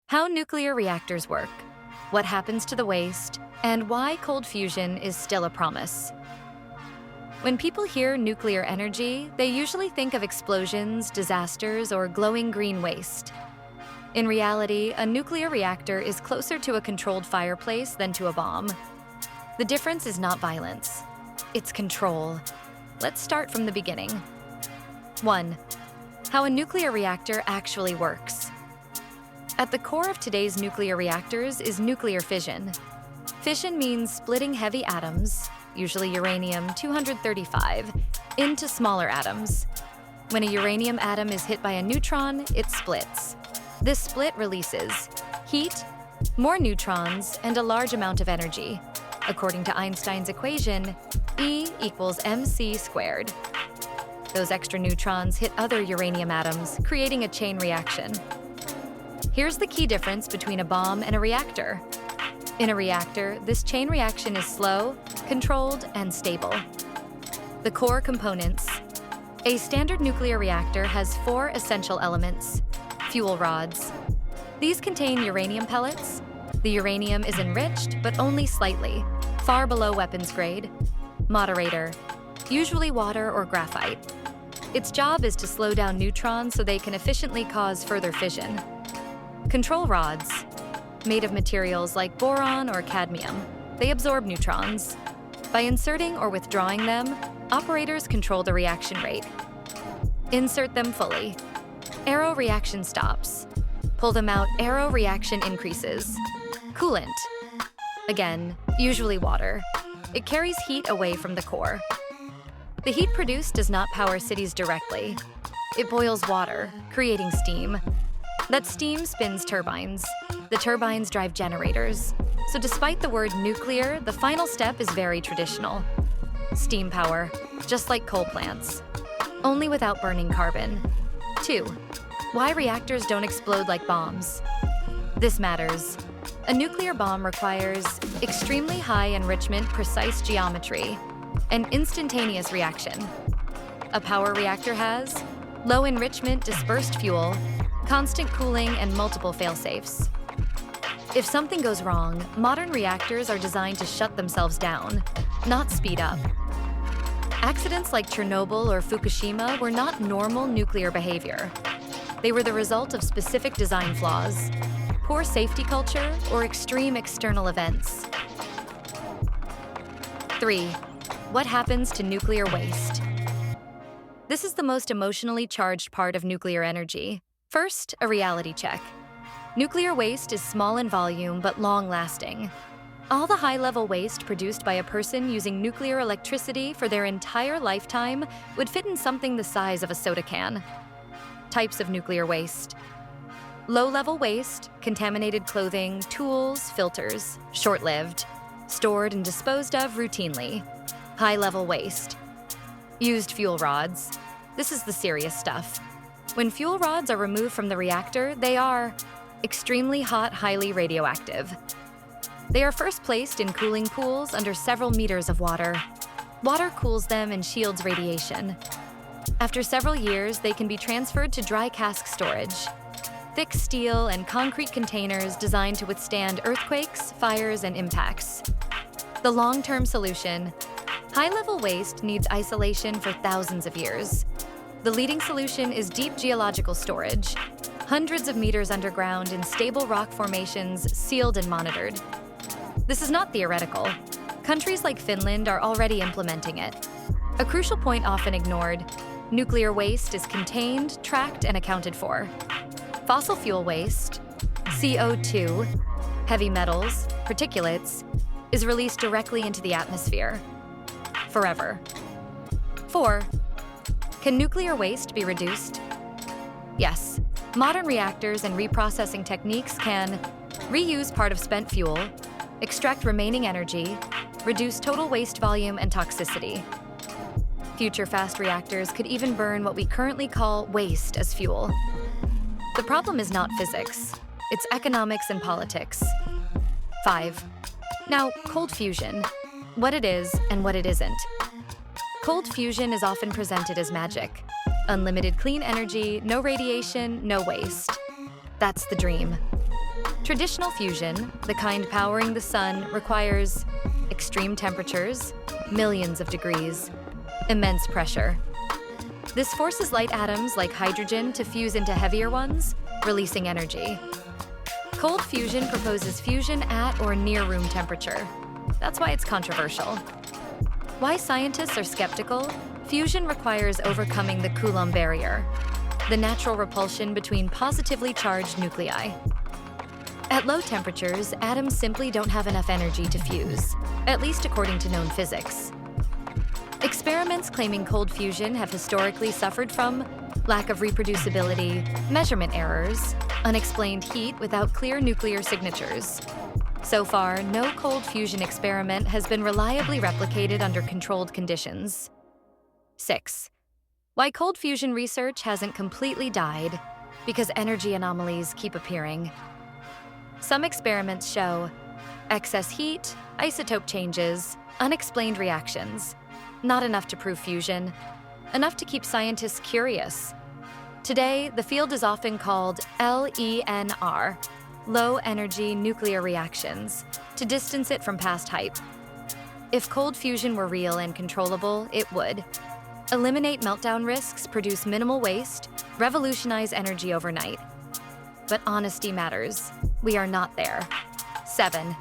How nuclear reactors work, what happens to the waste, and why cold fusion is still a promise. When people hear nuclear energy, they usually think of explosions, disasters, or glowing green waste. In reality, a nuclear reactor is closer to a controlled fireplace than to a bomb. The difference is not violence, it's control. Let's start from the beginning. 1. How a nuclear reactor actually works. At the core of today's nuclear reactors is nuclear fission. Fission means splitting heavy atoms, usually uranium-235, into smaller atoms. When a uranium atom is hit by a neutron, it splits. This split releases heat, more neutrons, and a large amount of energy. According to Einstein's equation, E equals mc squared. Those extra neutrons hit other uranium atoms, creating a chain reaction. Here's the key difference between a bomb and a reactor. In a reactor, this chain reaction is slow, controlled, and stable. The core components. A standard nuclear reactor has 4 essential elements. Fuel rods. These contain uranium pellets. The uranium is enriched, but only slightly, far below weapons grade. Moderator, usually water or graphite. Its job is to slow down neutrons so they can efficiently cause further fission. Control rods, made of materials like boron or cadmium. They absorb neutrons. By inserting or withdrawing them, operators control the reaction rate. Insert them fully. Aero reaction stops. Pull them out, aero reaction increases. Coolant. Again, usually water. It carries heat away from the core. The heat produced does not power cities directly. It boils water, creating steam. That steam spins turbines. The turbines drive generators. So despite the word nuclear, the final step is very traditional. Steam power, just like coal plants, only without burning carbon. 2. Why reactors don't explode like bombs. This matters. A nuclear bomb requires extremely high enrichment, precise geometry, and instantaneous reaction. A power reactor has low enrichment, dispersed fuel, constant cooling, and multiple fail-safes. If something goes wrong, modern reactors are designed to shut themselves down, not speed up. Accidents like Chernobyl or Fukushima were not normal nuclear behavior. They were the result of specific design flaws, poor safety culture, or extreme external events. 3. What happens to nuclear waste? This is the most emotionally charged part of nuclear energy. First, a reality check. Nuclear waste is small in volume but long-lasting. All the high-level waste produced by a person using nuclear electricity for their entire lifetime would fit in something the size of a soda can. Types of nuclear waste. Low-level waste, contaminated clothing, tools, filters, short-lived, stored and disposed of routinely. High-level waste. Used fuel rods. This is the serious stuff. When fuel rods are removed from the reactor, they are extremely hot, highly radioactive. They are first placed in cooling pools under several meters of water. Water cools them and shields radiation. After several years, they can be transferred to dry cask storage. Thick steel and concrete containers designed to withstand earthquakes, fires, and impacts. The long-term solution. High-level waste needs isolation for thousands of years. The leading solution is deep geological storage, hundreds of meters underground in stable rock formations, sealed and monitored. This is not theoretical. Countries like Finland are already implementing it. A crucial point often ignored: nuclear waste is contained, tracked, and accounted for. Fossil fuel waste, CO2, heavy metals, particulates, is released directly into the atmosphere. Forever. 4. Can nuclear waste be reduced? Yes. Modern reactors and reprocessing techniques can reuse part of spent fuel, extract remaining energy, reduce total waste volume and toxicity. Future fast reactors could even burn what we currently call waste as fuel. The problem is not physics, it's economics and politics. 5. Now, cold fusion. What it is and what it isn't. Cold fusion is often presented as magic. Unlimited clean energy, no radiation, no waste. That's the dream. Traditional fusion, the kind powering the sun, requires extreme temperatures, millions of degrees, immense pressure. This forces light atoms like hydrogen to fuse into heavier ones, releasing energy. Cold fusion proposes fusion at or near room temperature. That's why it's controversial. Why scientists are skeptical? Fusion requires overcoming the Coulomb barrier, the natural repulsion between positively charged nuclei. At low temperatures, atoms simply don't have enough energy to fuse, at least according to known physics. Experiments claiming cold fusion have historically suffered from lack of reproducibility, measurement errors, unexplained heat without clear nuclear signatures. So far, no cold fusion experiment has been reliably replicated under controlled conditions. 6. Why cold fusion research hasn't completely died? Because energy anomalies keep appearing. Some experiments show excess heat, isotope changes, unexplained reactions. Not enough to prove fusion, enough to keep scientists curious. Today, the field is often called LENR, low-energy nuclear reactions, to distance it from past hype. If cold fusion were real and controllable, it would eliminate meltdown risks, produce minimal waste, revolutionize energy overnight. But honesty matters. We are not there. 7.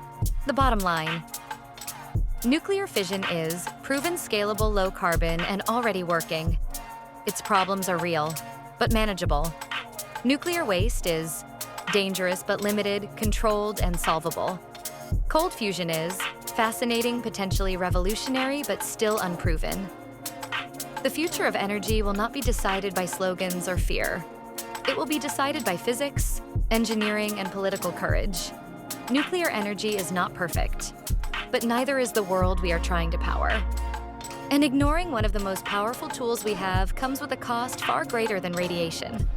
The bottom line. Nuclear fission is proven scalable, low carbon, and already working. Its problems are real, but manageable. Nuclear waste is dangerous but limited, controlled, and solvable. Cold fusion is fascinating, potentially revolutionary, but still unproven. The future of energy will not be decided by slogans or fear. It will be decided by physics, engineering, and political courage. Nuclear energy is not perfect, but neither is the world we are trying to power. And ignoring one of the most powerful tools we have comes with a cost far greater than radiation.